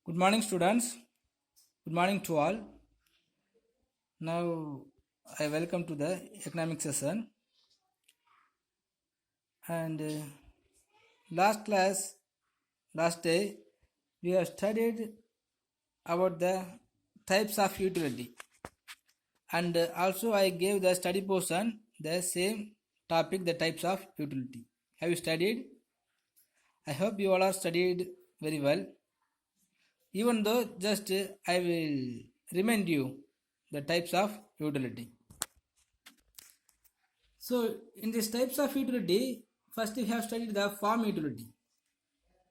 Good morning, students. Good morning to all. Now, I welcome to the economic session. And last class, last day, we have studied about the types of utility. And also, I gave the study portion the same topic, the types of utility. Have you studied? I hope you all are studied very well. Even though, just I will remind you the types of utility. So in these types of utility, first we have studied the farm utility.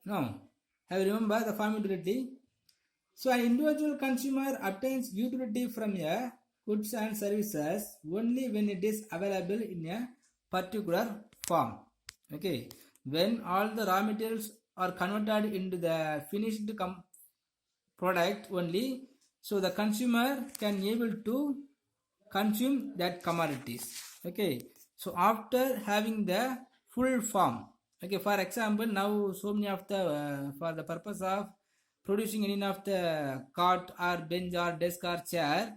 Now, have you remember the farm utility? So an individual consumer obtains utility from a goods and services only when it is available in a particular form. Okay, when all the raw materials are converted into the finished product only, so the consumer can able to consume that commodities. Okay, so after having the full form, okay, for example, now so many of the for the purpose of producing any of the cart or bench or desk or chair,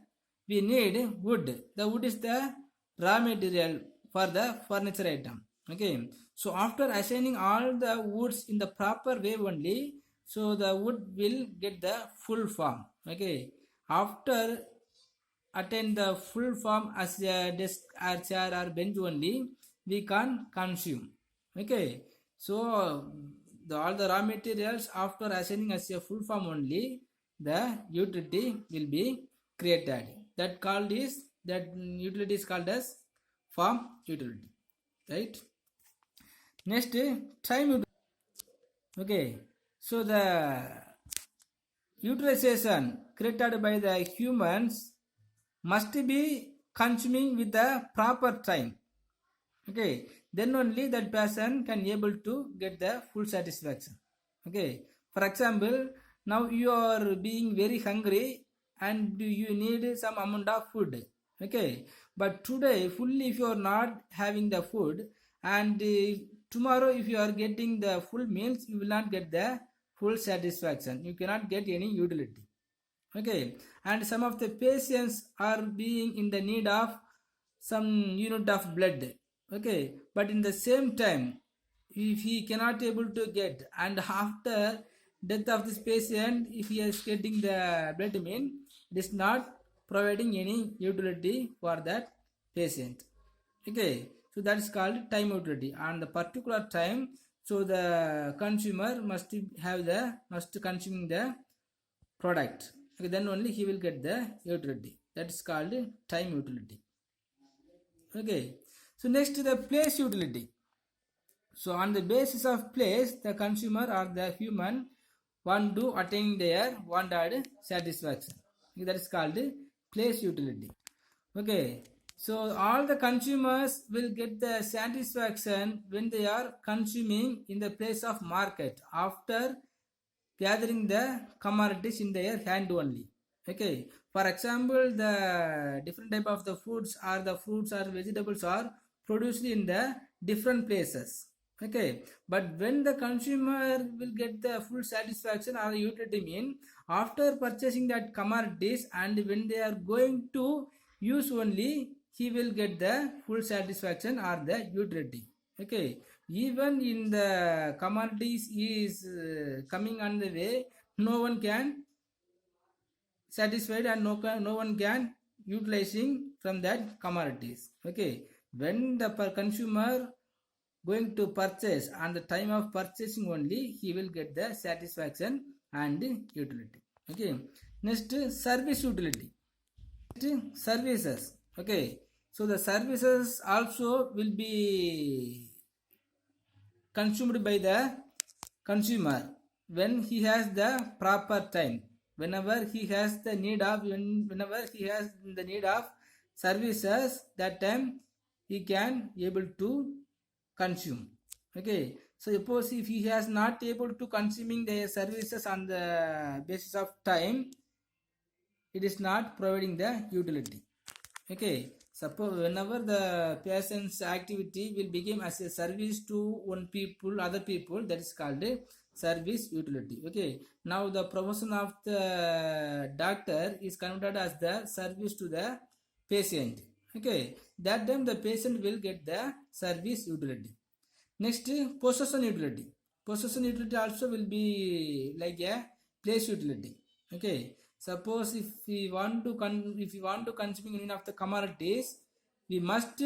we need wood. The wood is the raw material for the furniture item. Okay, so after assigning all the woods in the proper way only, so the wood will get the full form. Okay, after attain the full form as a desk or chair or bench only, we can consume. Okay, so all the raw materials after assigning as a full form only, the utility will be created. That utility is called as farm utility, right? Next, time utility. Okay, so the utilization created by the humans must be consuming with the proper time. Okay, then only that person can able to get the full satisfaction. Okay, for example, now you are being very hungry and you need some amount of food. Okay, but today fully if you are not having the food, and tomorrow if you are getting the full meals, you will not get the full satisfaction. You cannot get any utility. Okay, and some of the patients are being in the need of some unit of blood. Okay, but in the same time, if he cannot able to get, and after death of this patient, if he is getting the blood, mean it is not providing any utility for that patient. Okay, so that is called time utility. And the particular time, so the consumer must consuming the product. Okay, then only he will get the utility. That is called time utility. Okay, so next the place utility. So on the basis of place, the consumer or the human want to attain their wanted satisfaction. Okay, that is called place utility. Okay, so all the consumers will get the satisfaction when they are consuming in the place of market after gathering the commodities in their hand only. Okay, for example, the different type of the foods or the fruits or vegetables are produced in the different places. Okay, but when the consumer will get the full satisfaction or utility, mean after purchasing that commodities, and when they are going to use only, he will get the full satisfaction or the utility. Okay, even in the commodities is coming on the way, no one can satisfied, and no one can utilizing from that commodities. Okay, when the consumer going to purchase, and the time of purchasing only, he will get the satisfaction and utility. Okay, next service utility. Next, services. Okay, so the services also will be consumed by the consumer when he has the proper time. Whenever he has the need of services, that time he can able to consume. Okay, so suppose if he has not able to consuming the services on the basis of time, it is not providing the utility. Okay, suppose whenever the patient's activity will become as a service to other people, that is called service utility. Okay, now the profession of the doctor is converted as the service to the patient. Okay, that time the patient will get the service utility. Next, possession utility. Possession utility also will be like a place utility. Okay, suppose if we want to consume any of the commodities, we must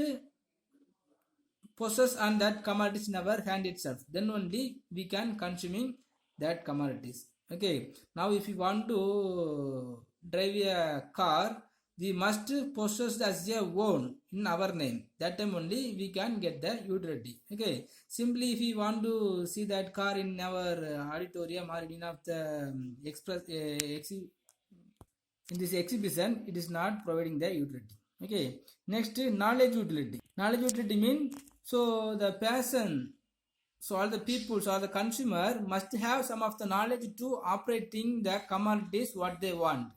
possess on that commodities in our hand itself, then only we can consuming that commodities. Okay, now if you want to drive a car, we must possess as a own in our name, that time only we can get the utility. Okay, simply if we want to see that car in our auditorium or in of the express in this exhibition, it is not providing the utility. Okay, next, knowledge utility. Knowledge utility mean, so the person, so all the people, so all the consumer must have some of the knowledge to operating the commodities what they want,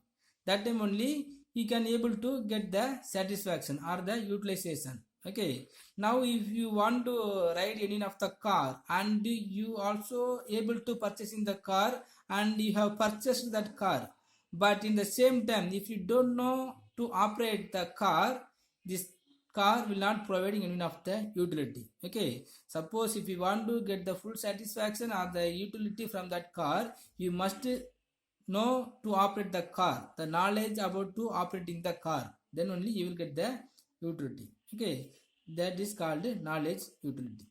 that time only he can able to get the satisfaction or the utilization. Okay, now if you want to ride any of the car and you also able to purchase in the car and you have purchased that car, but in the same time if you don't know to operate the car, this car will not providing any of the utility. Okay, suppose if you want to get the full satisfaction or the utility from that car, you must know to operate the car, the knowledge about to operating the car, then only you will get the utility. Okay, that is called knowledge utility.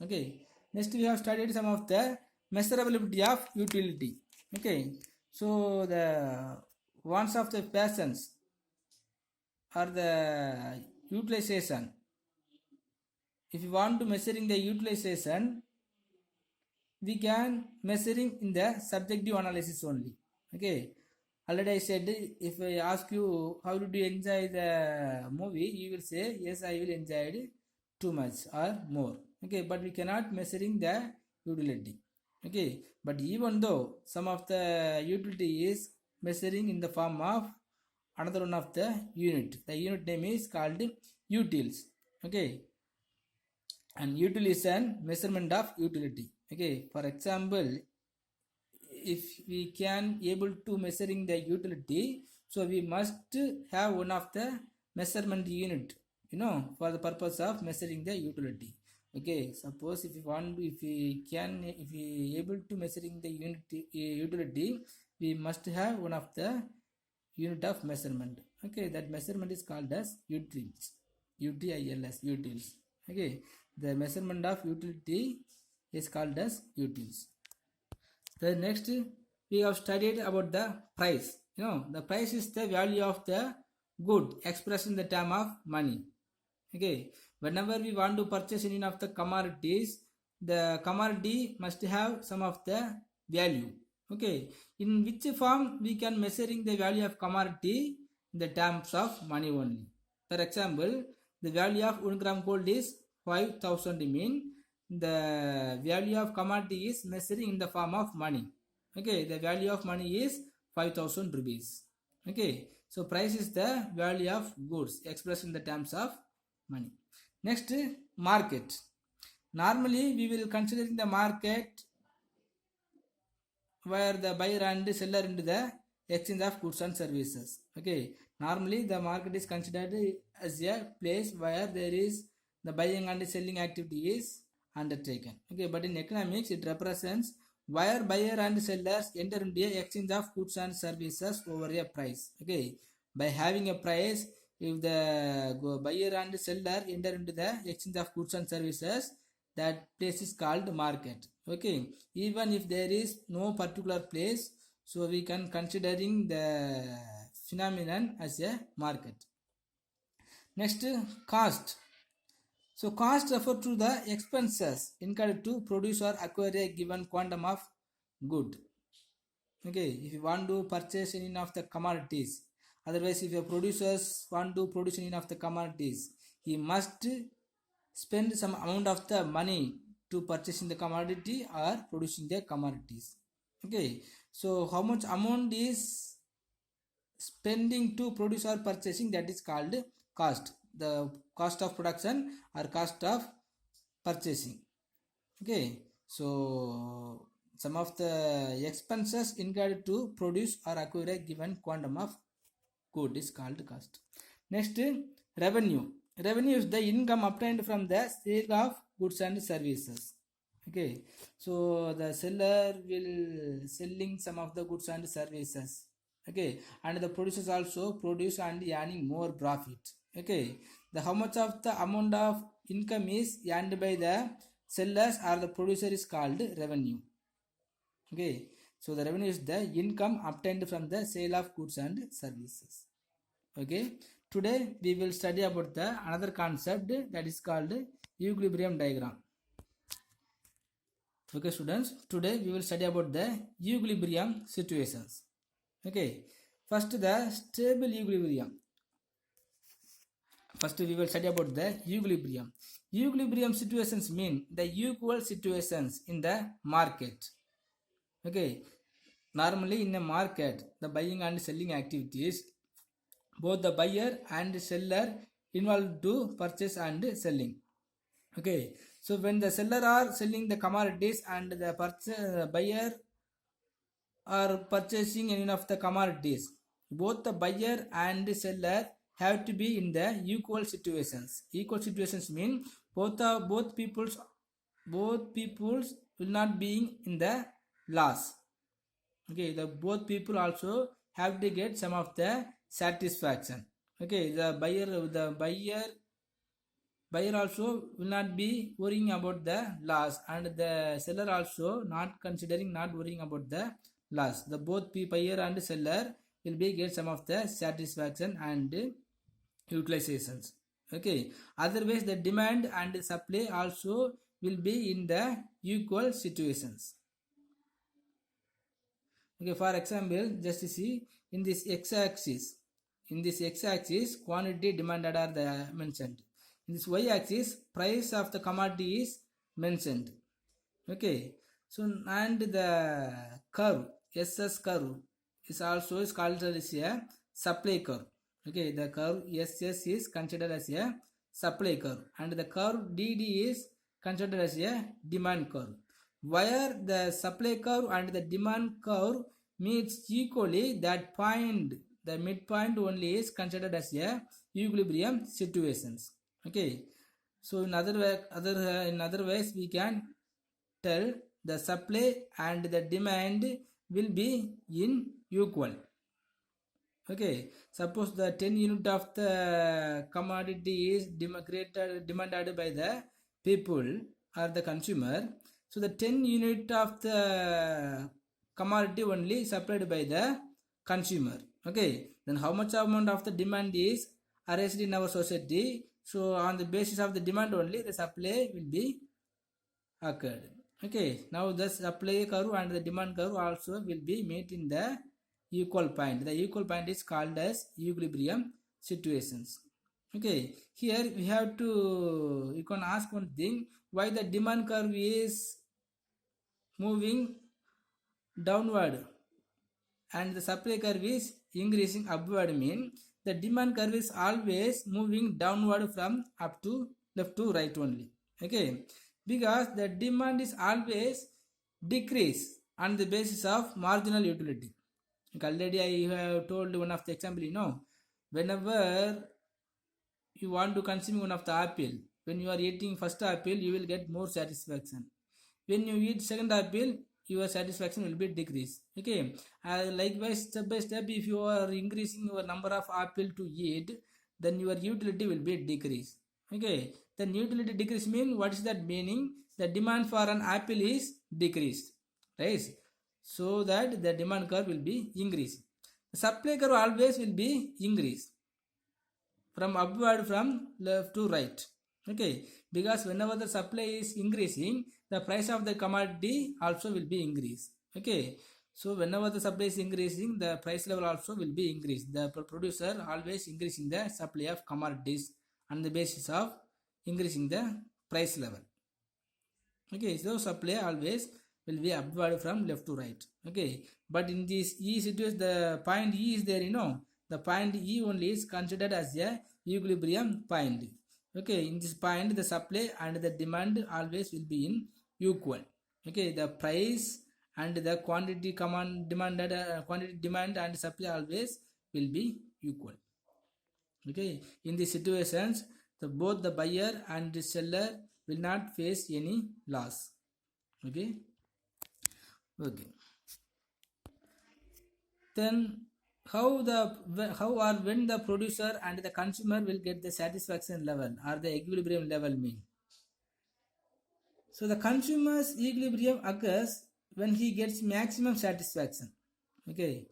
Okay, next we have studied some of the measurability of utility. Okay, so the wants of the persons or the utilization, if you want to measuring the utilization, we can measuring in the subjective analysis only. Okay, already I said, if I ask you how did you enjoy the movie, you will say yes, I will enjoy it too much or more. Okay, but we cannot measuring the utility. Okay, but even though some of the utility is measuring in the form of another one of the unit, the unit name is called utils. Okay, and util is an measurement of utility. Okay, for example, if we can able to measuring the utility, so we must have one of the measurement unit, for the purpose of measuring the utility. Okay, suppose if we able to measuring the utility, we must have one of the unit of measurement. Okay, that measurement is called as utils. Utils, utils. Okay, the measurement of utility is called as utils. The next we have studied about the price. The price is the value of the good expressed in the term of money. Okay, whenever we want to purchase any of the commodities, the commodity must have some of the value. Okay, in which form we can measuring the value of commodity in the terms of money only. For example, the value of 1 gram gold is 5,000, mean the value of commodity is measuring in the form of money. Okay, the value of money is 5,000 rupees. Okay, so price is the value of goods expressed in the terms of money. Next, market. Normally we will consider the market where the buyer and seller into the exchange of goods and services. Okay, normally the market is considered as a place where there is the buying and selling activity is undertaken. Okay, but in economics it represents where buyer and sellers enter into a exchange of goods and services over a price. Okay, by having a price, if the buyer and seller enter into the exchange of goods and services, that place is called market. Okay, even if there is no particular place, so we can considering the phenomenon as a market. Next, cost. So cost refer to the expenses incurred to produce or acquire a given quantum of good. Okay, if you want to purchase any of the commodities, otherwise if your producers want to produce any of the commodities, he must spend some amount of the money to purchasing the commodity or producing the commodities. Okay, so how much amount is spending to produce or purchasing, that is called cost. The cost of production or cost of purchasing. Okay, so some of the expenses incurred to produce or acquire a given quantum of good is called cost. Next, revenue. Revenue is the income obtained from the sale of goods and services. Okay, so the seller will selling some of the goods and services. Okay, and the producers also produce and earning more profit. Okay, the how much of the amount of income is earned by the sellers or the producer is called revenue. Okay, so the revenue is the income obtained from the sale of goods and services. Okay, today we will study about the another concept that is called equilibrium diagram. Okay students, today we will study about the equilibrium situations. Okay, first the stable equilibrium. First we will study about the equilibrium. Equilibrium situations mean the equal situations in the market. Okay, normally in a market the buying and selling activities, both the buyer and seller involved to purchase and selling. Okay, so when the seller are selling the commodities and the buyer are purchasing any of the commodities, both the buyer and the seller have to be in the equal situations. Equal situations mean both peoples will not be in the loss. Okay, the both people also have to get some of the satisfaction. Okay, the buyer also will not be worrying about the loss, and the seller also not worrying about the loss. The both buyer and seller will be get some of the satisfaction and utilizations. Okay, otherwise the demand and supply also will be in the equal situations. Okay, for example, just see in this x-axis quantity demanded are the mentioned. In this y-axis price of the commodity is mentioned. Okay, so and the curve SS curve is also is called as a supply curve. Okay, the curve SS is considered as a supply curve, and the curve DD is considered as a demand curve. Where the supply curve and the demand curve meets equally, that point, the midpoint only is considered as a equilibrium situations. Okay, so in other ways we can tell the supply and the demand will be in equal. Okay, suppose the 10 unit of the commodity is demanded by the people or the consumer. So the 10 unit of the commodity only supplied by the consumer. Okay, then how much amount of the demand is arranged in our society? So on the basis of the demand only the supply will be occurred. Okay, now the supply curve and the demand curve also will be met in the equal point. The equal point is called as equilibrium situations. Okay, here we have to, you can ask one thing, why the demand curve is moving downward and the supply curve is increasing upward, mean the demand curve is always moving downward from up to left to right only. Okay, because the demand is always decrease on the basis of marginal utility. Already I have told one of the example, whenever you want to consume one of the apple, when you are eating first apple you will get more satisfaction. When you eat second apple, your satisfaction will be decreased. Okay, likewise step by step, if you are increasing your number of apple to eat, then your utility will be decreased. Okay, then utility decrease mean, what is that meaning? The demand for an apple is decreased, right? So that the demand curve will be increased. The supply curve always will be increased from upward from left to right. Okay, because whenever the supply is increasing, the price of the commodity also will be increased. Okay, so whenever the supply is increasing, the price level also will be increased. The producer always increasing the supply of commodities on the basis of increasing the price level. Okay, so supply always will be upward from left to right. Okay, but in this E situation, the point E is there, the point E only is considered as a equilibrium point. Okay, in this point the supply and the demand always will be in equal. Okay, the price and the quantity quantity demand and supply always will be equal. Okay, in these situations, both the buyer and the seller will not face any loss. Okay. Then how or when the producer and the consumer will get the satisfaction level or the equilibrium level mean? So the consumer's equilibrium occurs when he gets maximum satisfaction. Okay,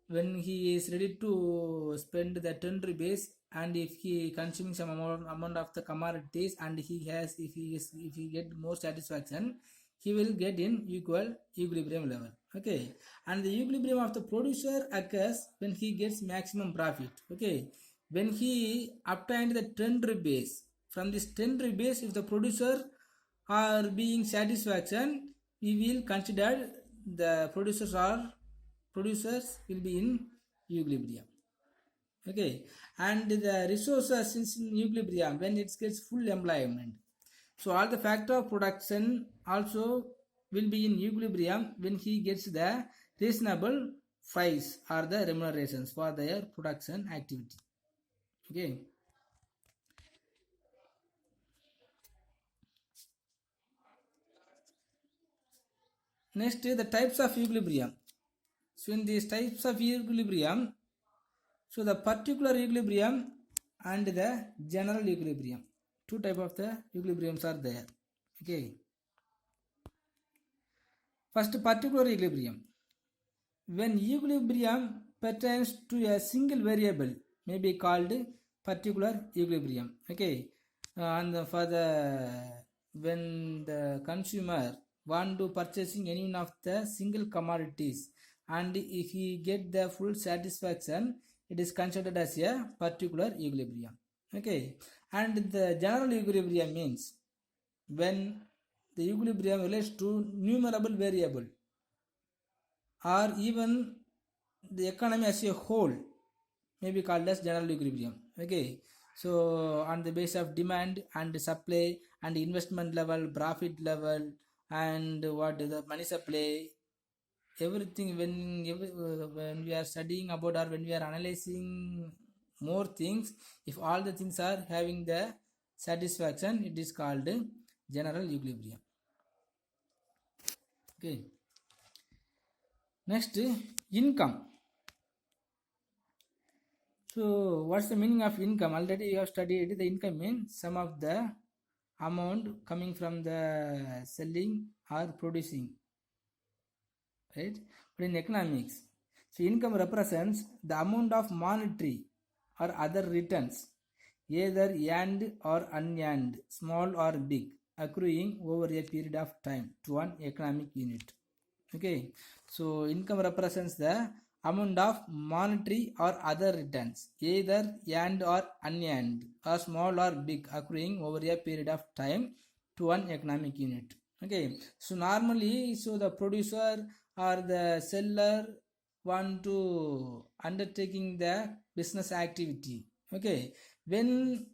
when he is ready to spend the 10 rupees, and if he consuming some amount of the commodities, and if he get more satisfaction, he will get in equilibrium level. Okay, and the equilibrium of the producer occurs when he gets maximum profit. Okay, when he obtained the 10 rupees, from this 10 rupees, if the producer are being satisfaction, we will consider the producers will be in equilibrium. Okay, and the resources is in equilibrium when it gets full employment. So all the factor of production also will be in equilibrium when he gets the reasonable price or the remunerations for their production activity. Okay. Next, the types of equilibrium. So in these types of equilibrium, so the particular equilibrium and the general equilibrium, two type of the equilibriums are there. Okay. First, particular equilibrium. When equilibrium pertains to a single variable, may be called particular equilibrium. Okay, and for the when the consumer want to purchasing any one of the single commodities, and if he get the full satisfaction, it is considered as a particular equilibrium. Okay, and the general equilibrium means when the equilibrium relates to numerable variable or even the economy as a whole, may be called as general equilibrium. Okay, so on the basis of demand and supply and investment level, profit level, and what is the money supply, everything, when we are studying about or when we are analyzing more things, if all the things are having the satisfaction, it is called general equilibrium. Okay, next, income. So what's the meaning of income? Already you have studied. The income means sum of the amount coming from the selling or producing, right? But in economics, so income represents the amount of monetary or other returns, either earned or unearned, small or big, accruing over a period of time to an economic unit. Okay, so income represents the amount of monetary or other returns, either earned or unearned, or small or big, accruing over a period of time to one economic unit. Okay, so normally, so the producer or the seller want to undertaking the business activity. Okay, when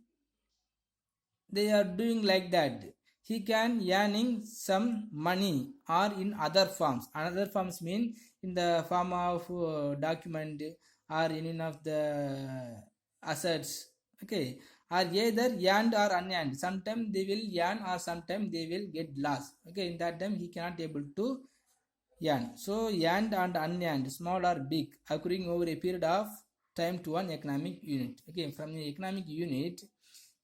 they are doing like that, he can earning some money or in other forms. Another forms mean in the form of document or in one of the assets. Okay, are either earned or unearned. Sometimes they will earn or sometimes they will get loss. Okay, in that time he cannot able to earn. So earned and unearned, small or big, occurring over a period of time to one economic unit. Okay, from the economic unit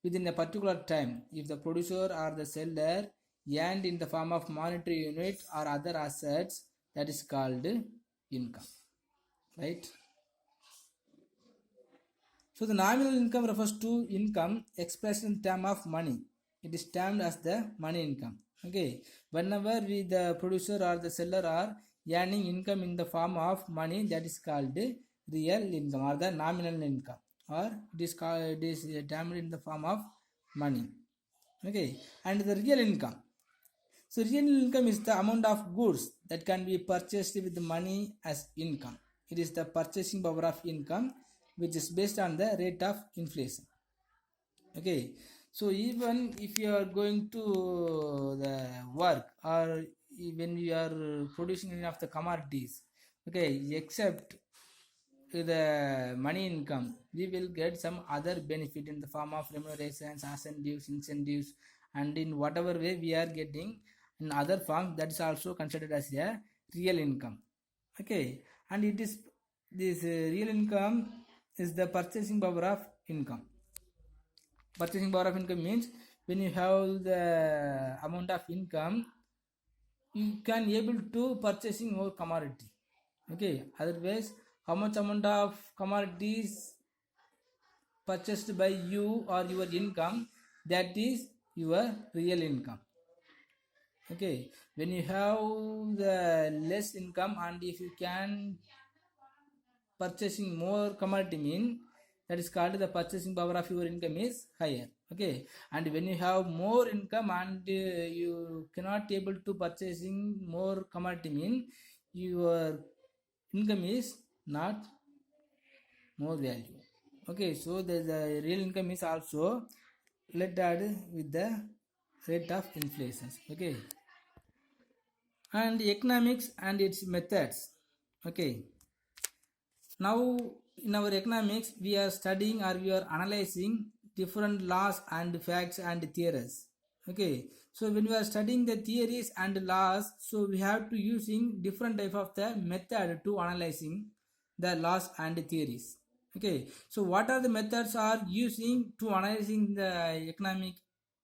within a particular time, if the producer or the seller earned in the form of monetary unit or other assets, that is called income, right? So the nominal income refers to income expressed in term of money. It is termed as the money income. Okay, whenever the producer or the seller are earning income in the form of money, that is called real income or the nominal income, or it is termed in the form of money. Okay, and the real income. So real income is the amount of goods that can be purchased with the money as income. It is the purchasing power of income, which is based on the rate of inflation. Okay, so even if you are going to the work or when we are producing enough the commodities, okay, except the money income, we will get some other benefit in the form of remunerations, incentives, and in whatever way we are getting in other forms, that is also considered as a real income. Okay, and it is this real income is the purchasing power of income. Purchasing power of income means when you have the amount of income, you can able to purchasing more commodity. Okay, otherwise how much amount of commodities purchased by you or your income, that is your real income. Okay, when you have the less income and if you can purchasing more commodity mean, that is called the purchasing power of your income is higher. Okay, and when you have more income and you cannot able to purchasing more commodity mean, your income is not more value. Okay, so the real income is also related with the rate of inflation. Okay, and economics and its methods. Okay, now in our economics we are studying or we are analyzing different laws and facts and theories. Okay, so when we are studying the theories and laws, so we have to using different type of the method to analyzing the laws and theories. Okay, so what are the methods are using to analyzing the economic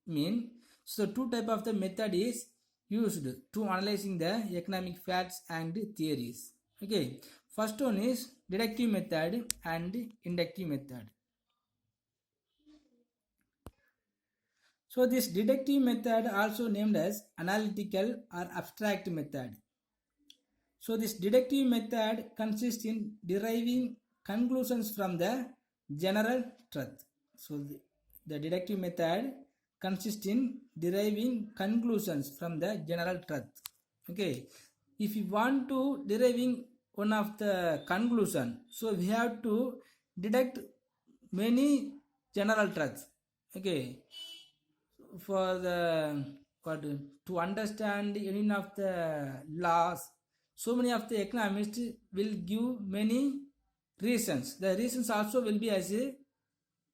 mean? So two type of the method is used to analyzing the economic facts and theories. Okay, first one is deductive method and inductive method. So this deductive method also named as analytical or abstract method. So this deductive method consists in deriving conclusions from the general truth. So the deductive method consists in deriving conclusions from the general truth. Okay, if you want to deriving one of the conclusion, so we have to deduct many general truths. Okay, for the to understand any of the laws, so many of the economists will give many reasons. The reasons also will be as a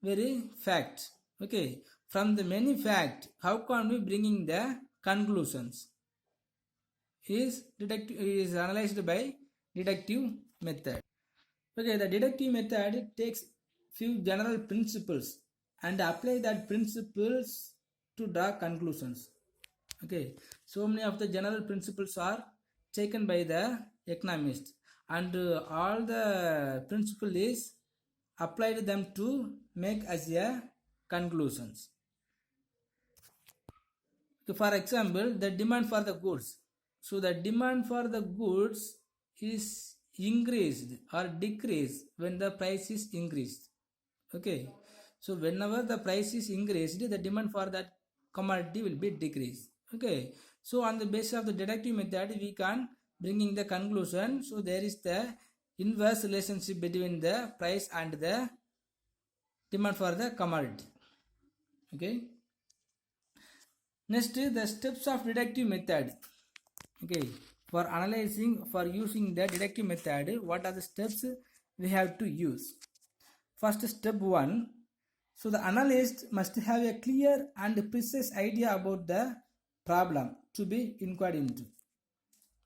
very fact. Okay, from the many fact, how can we bringing the conclusions? Is analyzed by deductive method. Okay, the deductive method takes few general principles and apply that principles to draw conclusions. Okay, so many of the general principles are taken by the economist, and all the principle is applied them to make as a conclusions. So for example, the demand for the goods. So the demand for the goods is increased or decreased when the price is increased. Okay, so whenever the price is increased, the demand for that commodity will be decreased. Okay, so on the basis of the deductive method, we can bringing the conclusion. So there is the inverse relationship between the price and the demand for the commodity. Okay, next the steps of deductive method. Okay, for analyzing, for using the deductive method, what are the steps we have to use? First, step 1. So the analyst must have a clear and precise idea about the problem to be inquired into.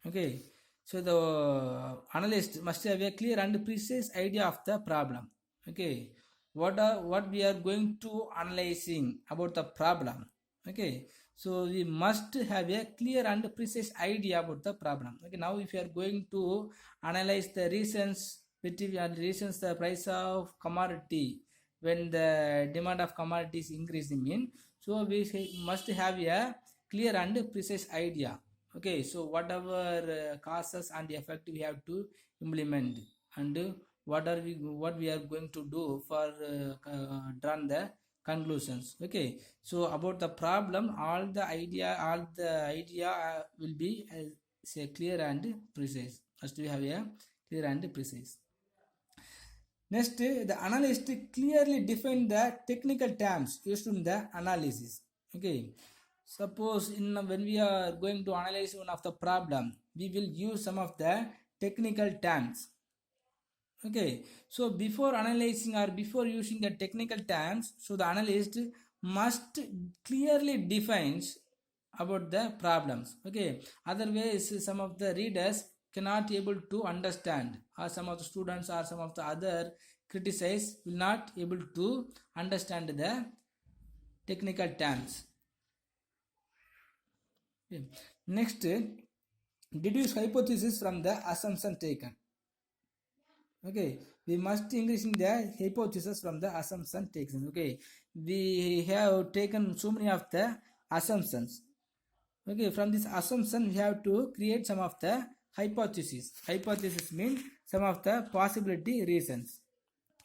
Okay, so the analyst must have a clear and precise idea of the problem. Okay, what we are going to analyzing about the problem. Okay, so we must have a clear and precise idea about the problem. Okay, now if you are going to analyze the reasons the price of commodity when the demand of commodity is increasing in, so we must have a clear and precise idea. Okay, so whatever causes and effect we have to implement, and what we are going to do for drawn the conclusions. Okay, so about the problem, all the idea will be say clear and precise. First we have a clear and precise. Next, the analyst clearly define the technical terms used in the analysis. Okay, Suppose when we are going to analyze one of the problem, we will use some of the technical terms. Okay, so before analyzing or before using the technical terms, so the analyst must clearly defines about the problems. Okay, otherwise some of the readers cannot able to understand, or some of the students or some of the other criticize will not able to understand the technical terms. Okay. Next, deduce hypothesis from the assumption taken. Okay, we must increase in the hypothesis from the assumption taken. Okay, we have taken so many of the assumptions. Okay, from this assumption we have to create some of the hypothesis. Hypothesis means some of the possibility reasons.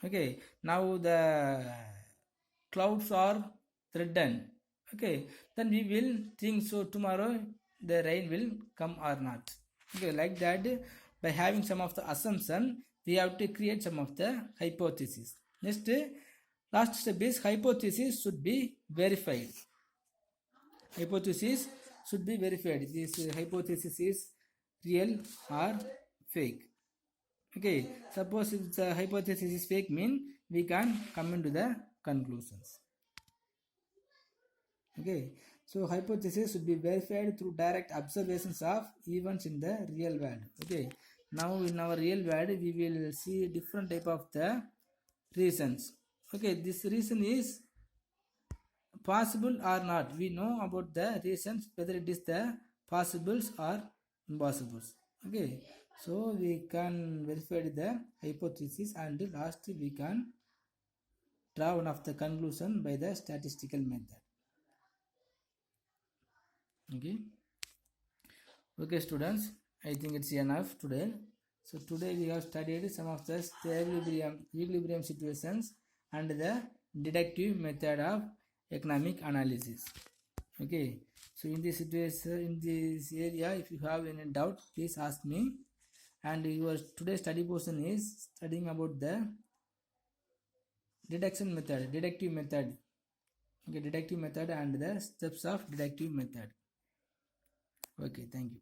Okay, now the clouds are threatened. Okay, then we will think so tomorrow the rain will come or not. Okay, like that, by having some of the assumption we have to create some of the hypothesis. Next, last step is hypothesis should be verified. Hypothesis should be verified. This hypothesis is real or fake. Okay, suppose if the hypothesis is fake, mean we can come into the conclusions. Okay, so hypothesis should be verified through direct observations of events in the real world. Okay, now in our real world we will see different type of the reasons. Okay, this reason is possible or not. We know about the reasons whether it is the possibles or impossibles. Okay, so we can verify the hypothesis, and last we can draw one of the conclusion by the statistical method. Okay students, I think it's enough today. So today we have studied some of the equilibrium situations and the deductive method of economic analysis. Okay, so in this situation, in this area, if you have any doubt, please ask me. And your today's study portion is studying about the deductive method. Okay, deductive method and the steps of deductive method. Okay, thank you.